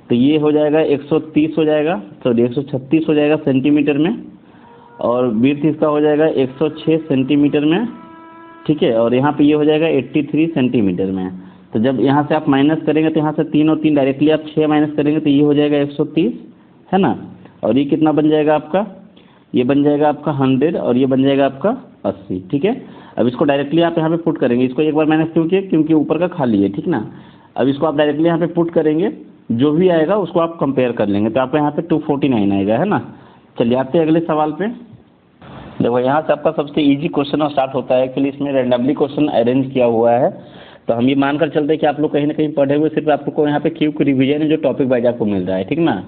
तो ये हो जाएगा 130 हो जाएगा, सॉरी 136 हो जाएगा सेंटीमीटर में, और विड्थ इसका हो जाएगा 106 सेंटीमीटर में, ठीक है। और यहाँ पे ये हो जाएगा 83 सेंटीमीटर में। तो जब यहाँ से आप माइनस करेंगे तो यहाँ से 3 और 3 डायरेक्टली आप 6 माइनस करेंगे तो ये हो जाएगा 130 है ना। और ये कितना बन जाएगा आपका, ये बन जाएगा आपका 100 और ये बन जाएगा आपका 80, ठीक है। अब इसको डायरेक्टली आप यहाँ पे पुट करेंगे, इसको एक बार माइनस क्यों किया, क्योंकि ऊपर का खाली है, ठीक ना। अब इसको आप डायरेक्टली यहाँ पे पुट करेंगे, जो भी आएगा उसको आप कंपेयर कर लेंगे, तो आपको यहाँ पे 249 आएगा, है ना। चलिए आते हैं अगले सवाल पे। देखो यहाँ से आपका सबसे इजी क्वेश्चन स्टार्ट होता है, एक्चुअली इसमें रैंडमली क्वेश्चन अरेंज किया हुआ है। तो हम ये मानकर चलते हैं कि आप लोग कहीं ना कहीं पढ़े हुए, सिर्फ आपको यहाँ पे क्विक रिवीजन है जो टॉपिक वाइज आपको मिल रहा है, ठीक ना।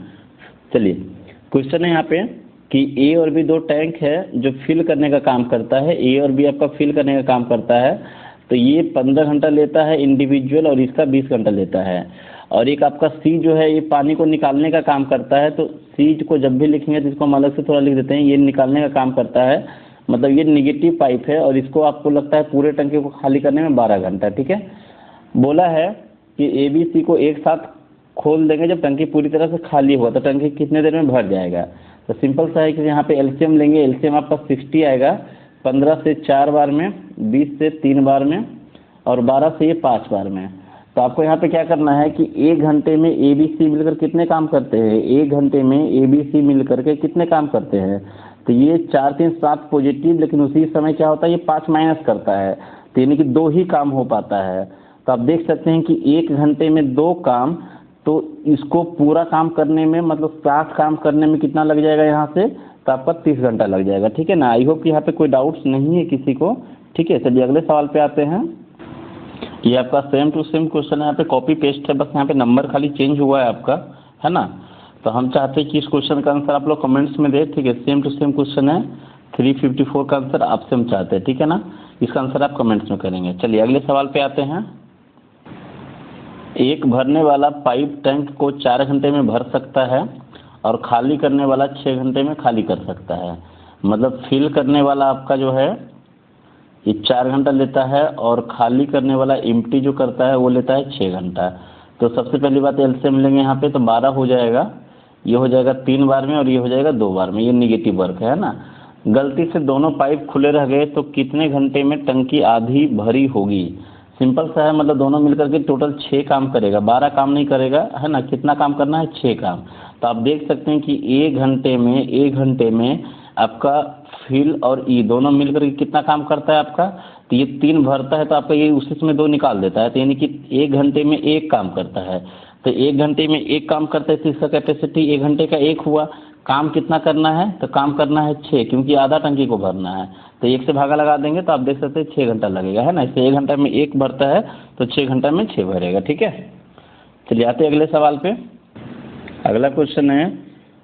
चलिए क्वेश्चन है यहाँ पे कि ए और बी दो टैंक है जो फिल करने का काम करता है, ए और बी आपका फिल करने का काम करता है। तो ये 15 घंटा लेता है इंडिविजुअल और इसका 20 घंटा लेता है। और एक आपका सी जो है ये पानी को निकालने का काम करता है। तो सी को जब भी लिखेंगे तो इसको हम अलग से थोड़ा लिख देते हैं, ये निकालने का काम करता है, मतलब ये निगेटिव पाइप है और इसको आपको लगता है पूरे टंकी को खाली करने में 12 घंटा, ठीक है। बोला है कि ए बी सी को एक साथ खोल देंगे जब टंकी पूरी तरह से खाली हुआ, तो टंकी कितने देर में भर जाएगा। तो सिंपल सा है कि यहाँ पे एलसीएम लेंगे, एलसीएम आपका 60 आएगा, 15 से 4 बार में, 20 से 3 बार में और 12 से ये 5 बार में। तो आपको यहाँ पे क्या करना है कि 1 घंटे में ए बी सी मिलकर कितने काम करते हैं, 1 घंटे में ए बी सी मिल करके कितने काम करते हैं। तो ये 4 3 7 पॉजिटिव, लेकिन उसी समय क्या होता है ये 5 माइनस करता है, तो यानी कि 2 ही काम हो पाता है। तो आप देख सकते हैं कि 1 घंटे में 2 काम, तो इसको पूरा काम करने में मतलब 60 काम करने में कितना लग जाएगा यहाँ से, तो आपका 30 घंटा लग जाएगा, ठीक है ना। आई होप कि यहाँ पे कोई डाउट्स नहीं है किसी को, ठीक है। चलिए अगले सवाल पे आते हैं। ये आपका सेम टू सेम क्वेश्चन है, यहाँ पे कॉपी पेस्ट है, बस यहाँ पे नंबर खाली चेंज हुआ है आपका, है ना। तो हम चाहते हैं कि इस क्वेश्चन का आंसर आप लोग कमेंट्स में दें, ठीक है। सेम टू सेम क्वेश्चन है, 354 का आंसर आपसे हम चाहते हैं, ठीक है ना। इसका आंसर आप कमेंट्स में करेंगे। चलिए अगले सवाल पे आते हैं। एक भरने वाला पाइप टैंक को 4 घंटे में भर सकता है और खाली करने वाला 6 घंटे में खाली कर सकता है। मतलब फिल करने वाला आपका जो है ये 4 घंटा लेता है और खाली करने वाला एम्प्टी जो करता है वो लेता है 6 घंटा। तो सबसे पहली बात एलसीएम लेंगे यहाँ पे, तो 12 हो जाएगा, ये हो जाएगा 3 बार में और ये हो जाएगा 2 बार में, ये निगेटिव वर्क है ना। गलती से दोनों पाइप खुले रह गए तो कितने घंटे में टंकी आधी भरी होगी। सिंपल सा है, मतलब दोनों मिलकर के टोटल 6 काम करेगा, 12 काम नहीं करेगा, है ना। कितना काम करना है, 6 काम। तो आप देख सकते हैं कि 1 घंटे में आपका फिल और ई दोनों मिलकर के कितना काम करता है आपका, तो ये 3 भरता है तो आपका ये उसी में 2 निकाल देता है, तो यानी कि 1 घंटे में 1 काम करता है। तो 1 घंटे में 1 काम करता है तो इसका कैपेसिटी 1 घंटे का 1 हुआ। काम कितना करना है, तो काम करना है 6, क्योंकि आधा टंकी को भरना है, तो 1 से भागा लगा देंगे तो आप देख सकते हैं 6 घंटा लगेगा, है ना। इससे 1 घंटा में 1 भरता है तो 6 घंटा में 6 भरेगा, ठीक है। चलिए आते हैं अगले सवाल पे। अगला क्वेश्चन है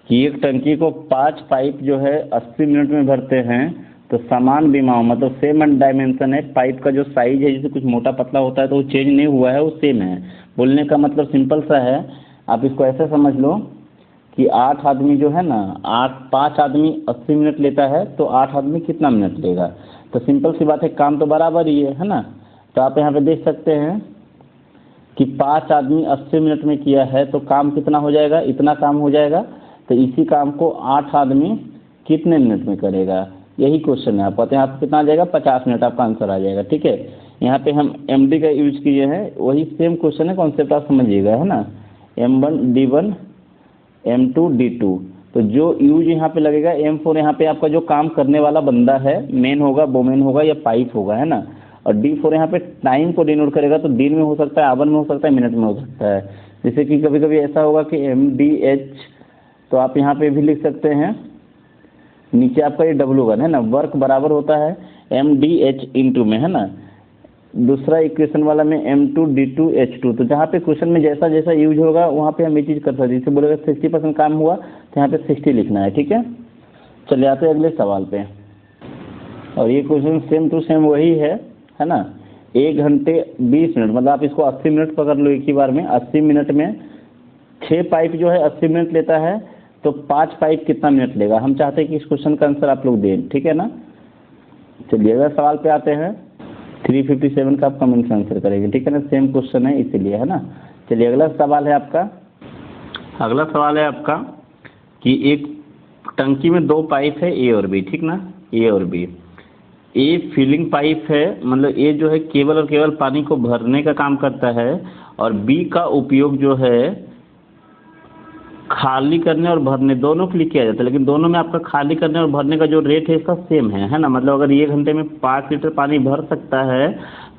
कि एक टंकी को 5 पाइप जो है 80 मिनट में भरते हैं, तो समान विमाओं मतलब सेम डायमेंशन है, पाइप का जो साइज है जैसे कुछ मोटा पतला होता है तो वो चेंज नहीं हुआ है, वो सेम है। बोलने का मतलब सिंपल सा है, आप इसको ऐसे समझ लो कि 8 आदमी जो है ना, 5 आदमी 80 मिनट लेता है तो 8 आदमी कितना मिनट लेगा। तो सिंपल सी बात है, काम तो बराबर ही है ना। तो आप यहाँ पे देख सकते हैं कि 5 आदमी 80 मिनट में किया है तो काम कितना हो जाएगा, इतना काम हो जाएगा। तो इसी काम को 8 आदमी कितने मिनट में करेगा, यही क्वेश्चन है। आप कहते हैं आपको कितना आ जाएगा, 50 मिनट आपका आंसर आ जाएगा, ठीक है। यहाँ पे हम MD का यूज किए हैं, वही सेम क्वेश्चन है, कॉन्सेप्ट आप समझिएगा, है ना। M1 D1 M2 D2, तो जो यूज यहाँ पे लगेगा M4 यहाँ पे आपका जो काम करने वाला बंदा है, मेन होगा, वोमेन होगा या पाइप होगा, है ना। और D4 यहाँ पे टाइम को डिनोट करेगा, तो दिन में हो सकता है, आवर में हो सकता है, मिनट में हो सकता है। जैसे कि कभी कभी ऐसा होगा कि MDH, तो आप यहाँ पे भी लिख सकते हैं, नीचे आपका ये W1 है ना, वर्क बराबर होता है MDH इंटू में, है ना। दूसरा इक्वेशन वाला में M2 D2 H2, तो जहाँ पे क्वेश्चन में जैसा जैसा यूज होगा वहाँ पे हम ये चीज़ कर सकते हैं। जैसे बोलेगा 60% काम हुआ तो यहाँ पे 60 लिखना है, ठीक है। चले आते हैं अगले सवाल पे, और ये क्वेश्चन सेम टू सेम वही है ना। 1 घंटे 20 मिनट, मतलब आप इसको 80 मिनट पकड़ लो एक ही बार में। 80 मिनट में 6 पाइप जो है 80 मिनट लेता है, तो 5 पाइप कितना मिनट लेगा। हम चाहते हैं कि इस क्वेश्चन का आंसर आप लोग दें, ठीक है ना। चलिए अगला सवाल पे आते हैं। 357 का आप कमेंट आंसर करेंगे, ठीक है ना, सेम क्वेश्चन है इसीलिए, है ना। चलिए अगला सवाल है आपका। अगला सवाल है आपका कि एक टंकी में 2 पाइप है, ए और बी, ठीक ना, ए और बी। ए फिलिंग पाइप है, मतलब ए जो है केवल और केवल पानी को भरने का काम करता है, और बी का उपयोग जो है खाली करने और भरने दोनों के लिए किया जाता है। लेकिन दोनों में आपका खाली करने और भरने का जो रेट है इसका सेम है ना। मतलब अगर 1 घंटे में 5 लीटर पानी भर सकता है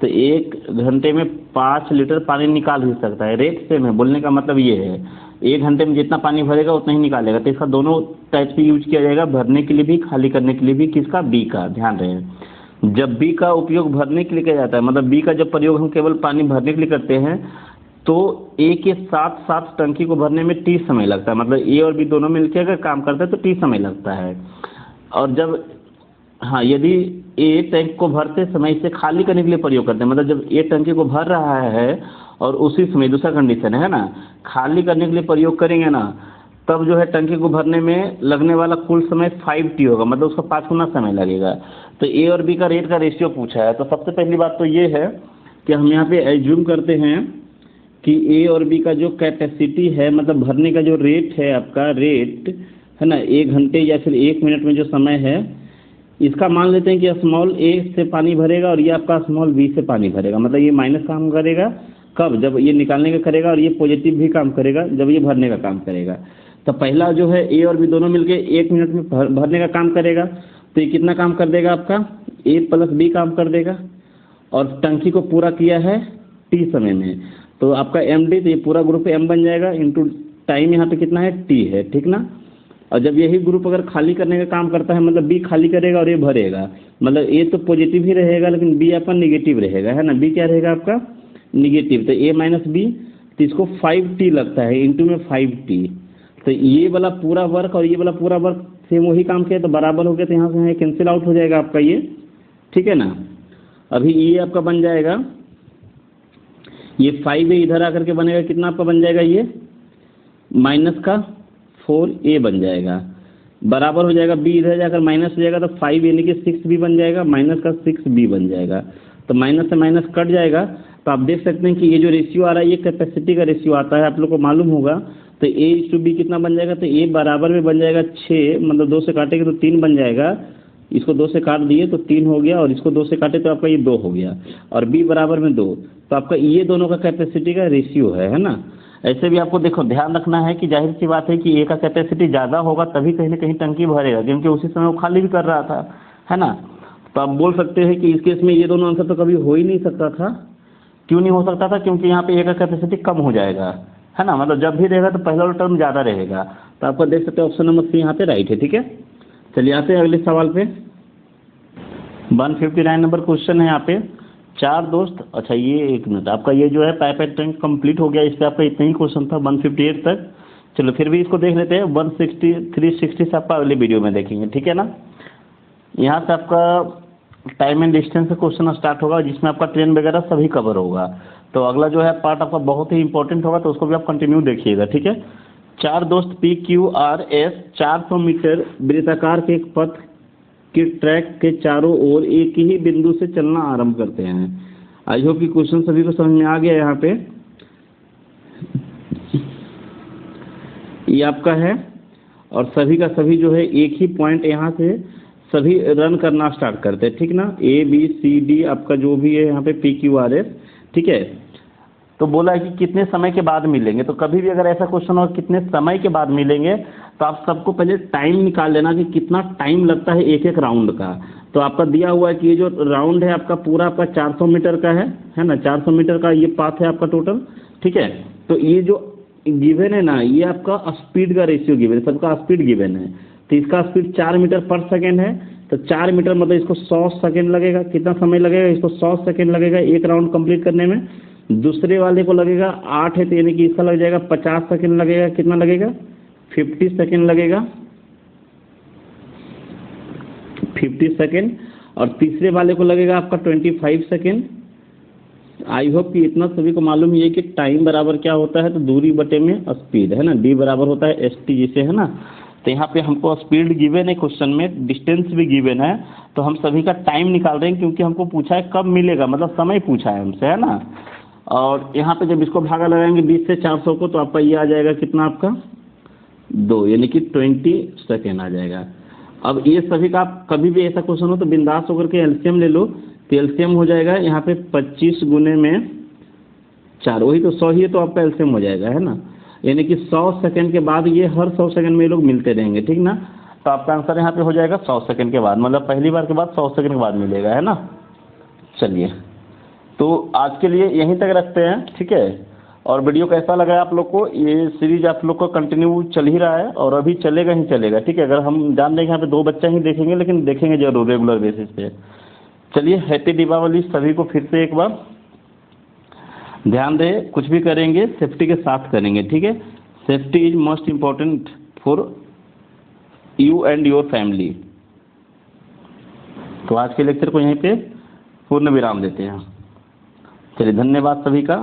तो 1 घंटे में 5 लीटर पानी निकाल ही सकता है, रेट सेम है। बोलने का मतलब ये है 1 घंटे में जितना पानी भरेगा उतना ही निकालेगा। तो इसका दोनों टाइप से यूज किया जाएगा, भरने के लिए भी खाली करने के लिए भी। किसका? बी का। ध्यान रहे, जब बी का उपयोग भरने के लिए किया जाता है, मतलब बी का जब प्रयोग हम केवल पानी भरने के लिए करते हैं तो ए के साथ साथ टंकी को भरने में टी समय लगता है। मतलब ए और बी दोनों मिलकर अगर काम करते हैं तो टी समय लगता है। और जब हाँ, यदि ए टैंक को भरते समय इसे खाली करने के लिए प्रयोग करते हैं, मतलब जब ए टंकी को भर रहा है और उसी समय दूसरा कंडीशन है ना, खाली करने के लिए प्रयोग करेंगे ना, तब जो है टंकी को भरने में लगने वाला कुल समय 5T होगा, मतलब उसका 5 गुना समय लगेगा। तो ए और बी का रेट का रेशियो पूछा है। तो सबसे पहली बात तो ये है कि हम यहाँ पे एज्यूम करते हैं कि ए और बी का जो कैपेसिटी है, मतलब भरने का जो रेट है, आपका रेट है ना, 1 घंटे या फिर 1 मिनट में जो समय है, इसका मान लेते हैं कि स्मॉल ए से पानी भरेगा और ये आपका स्मॉल बी से पानी भरेगा। मतलब ये माइनस काम करेगा कब? जब ये निकालने का करेगा, और ये पॉजिटिव भी काम करेगा जब ये भरने का काम करेगा। तो पहला जो है ए और बी दोनों मिलके 1 मिनट में भरने का काम करेगा, तो ये कितना काम कर देगा आपका? ए प्लस बी काम कर देगा। और टंकी को पूरा किया है टी समय में, तो आपका एम डी, तो ये पूरा ग्रुप एम बन जाएगा, इंटू टाइम यहाँ पे कितना है? टी है, ठीक ना। और जब यही ग्रुप अगर खाली करने का काम करता है, मतलब बी खाली करेगा और ये भरेगा, मतलब ए तो पॉजिटिव ही रहेगा लेकिन बी आपका निगेटिव रहेगा, है ना। बी क्या रहेगा आपका? निगेटिव। तो ए माइनस बी, तो इसको 5T लगता है, इंटू में 5T। तो ये वाला पूरा वर्क और ये वाला पूरा वर्क सेम वही काम किया तो बराबर हो गया, तो यहाँ से यहाँ कैंसिल आउट हो जाएगा आपका ये, ठीक है ना। अभी ये आपका बन जाएगा, ये 5A इधर आकर के बनेगा, कितना आपका बन जाएगा? ये माइनस का 4A बन जाएगा, बराबर हो जाएगा बी इधर जाकर माइनस हो जाएगा, तो 5 यानी कि 6B बन जाएगा, माइनस का 6B बन जाएगा। तो माइनस से माइनस कट जाएगा। तो आप देख सकते हैं कि ये जो रेशियो आ रहा है ये कैपेसिटी का रेशियो आता है, आप लोग को मालूम होगा। तो A/B कितना बन जाएगा? तो A बराबर में बन जाएगा 6, मतलब 2 से काटेंगे तो 3 बन जाएगा। इसको 2 से काट दिए तो 3 हो गया, और इसको 2 से काटे तो आपका ये 2 हो गया, और B बराबर में 2। तो आपका ये दोनों का कैपेसिटी का रेशियो है ना। ऐसे भी आपको देखो ध्यान रखना है कि जाहिर सी बात है कि ए का कैपेसिटी ज़्यादा होगा तभी कहीं ना कहीं टंकी भरेगा, क्योंकि उसी समय वो खाली भी कर रहा था, है ना। तो आप बोल सकते हैं कि इस केस में ये दोनों आंसर तो कभी हो ही नहीं सकता था। क्यों नहीं हो सकता था? क्योंकि यहाँ पे ए का कैपेसिटी कम हो जाएगा, है ना। मतलब जब भी रहेगा तो पहला वाला टर्म ज़्यादा रहेगा। तो आपको देख सकते हैं ऑप्शन नंबर सी यहाँ पे राइट है, ठीक है। चलिए आते हैं अगले सवाल पे। 159 नंबर क्वेश्चन है यहाँ पे। 4 दोस्त, अच्छा ये 1 मिनट, आपका ये जो है पाइप एंड टैंक कंप्लीट हो गया, इस पर आपका इतना ही क्वेश्चन था 158 तक। चलो फिर भी इसको देख लेते हैं, 160 360 से आपका अगले वीडियो में देखेंगे, ठीक है ना। यहाँ से आपका टाइम एंड डिस्टेंस से क्वेश्चन स्टार्ट होगा, जिसमें आपका ट्रेन वगैरह सभी कवर होगा। तो अगला जो है पार्ट आपका बहुत ही इंपॉर्टेंट होगा, तो उसको भी आप कंटिन्यू देखिएगा, ठीक है। 4 दोस्त PQRS 400 मीटर वृत्ताकार के एक पथ के ट्रैक के चारों ओर एक ही बिंदु से चलना आरंभ करते हैं। आई होप कि क्वेश्चन सभी को समझ में आ गया। यहाँ पे ये आपका है, और सभी का सभी जो है एक ही पॉइंट यहाँ से सभी रन करना स्टार्ट करते हैं, ठीक ना। ABCD आपका जो भी है यहाँ पे PQRS, ठीक है। तो बोला है कि कितने समय के बाद मिलेंगे। तो कभी भी अगर ऐसा क्वेश्चन हो कितने समय के बाद मिलेंगे, तो आप सबको पहले टाइम निकाल लेना कि कितना टाइम लगता है एक एक राउंड का। तो आपका दिया हुआ है कि ये जो राउंड है आपका पूरा आपका 400 मीटर का है ना, 400 मीटर का ये पाथ है आपका टोटल, ठीक है। तो ये जो गिवन है ना, ये आपका स्पीड का रेशियो गिवन है, सबका स्पीड गिवन है। तो इसका स्पीड 4 मीटर पर सेकेंड है, तो 4 मीटर मतलब इसको 100 सेकेंड लगेगा। कितना समय लगेगा? इसको 100 सेकेंड लगेगा एक राउंड कंप्लीट करने में। दूसरे वाले को लगेगा 8 है, तो यानी कि इसका लग जाएगा 50 सेकेंड लगेगा। कितना लगेगा? 50 सेकेंड लगेगा, 50 सेकेंड। और तीसरे वाले को लगेगा आपका 25 सेकेंड। आई होप कि इतना सभी को मालूम ही है कि टाइम बराबर क्या होता है, तो दूरी बटे में स्पीड, है ना। D बराबर होता है ST जिसे, है ना। तो यहाँ पे हमको स्पीड गिवन है क्वेश्चन में, डिस्टेंस भी गिवन है, तो हम सभी का टाइम निकाल रहे हैं क्योंकि हमको पूछा है कब मिलेगा, मतलब समय पूछा है हमसे, है ना। और यहाँ पे जब इसको भागा लगाएंगे 20 से 400 को, तो आपका ये आ जाएगा कितना, आपका 2, यानी कि 20 सेकेंड आ जाएगा। अब ये सभी का आप कभी भी ऐसा क्वेश्चन हो तो बिंदास होकर के एलसीएम ले लो, तो एलसीएम हो जाएगा यहाँ पे 25 गुने में 4, वही तो 100 ही है, तो आपका एलसीएम हो जाएगा, है ना। यानी कि 100 सेकंड के बाद ये हर 100 सेकंड में ये लोग मिलते रहेंगे, ठीक ना। तो आपका आंसर यहाँ पे हो जाएगा 100 सेकंड के बाद, मतलब पहली बार के बाद 100 सेकंड के बाद मिलेगा, है ना। चलिए, तो आज के लिए यहीं तक रखते हैं, ठीक है। और वीडियो कैसा लगा आप लोग को, ये सीरीज आप लोग को कंटिन्यू चल ही रहा है और अभी चलेगा ही चलेगा, ठीक है। अगर हम जान दें कि यहाँ पे 2 बच्चा ही देखेंगे, लेकिन देखेंगे जरूर रेगुलर बेसिस पे। चलिए, हैप्पी दीपावली सभी को फिर से एक बार। ध्यान दें, कुछ भी करेंगे सेफ्टी के साथ करेंगे, ठीक है। Safety is most important for you and your family. तो आज के लेक्चर को यहीं पे पूर्ण विराम देते हैं। चलिए, धन्यवाद सभी का।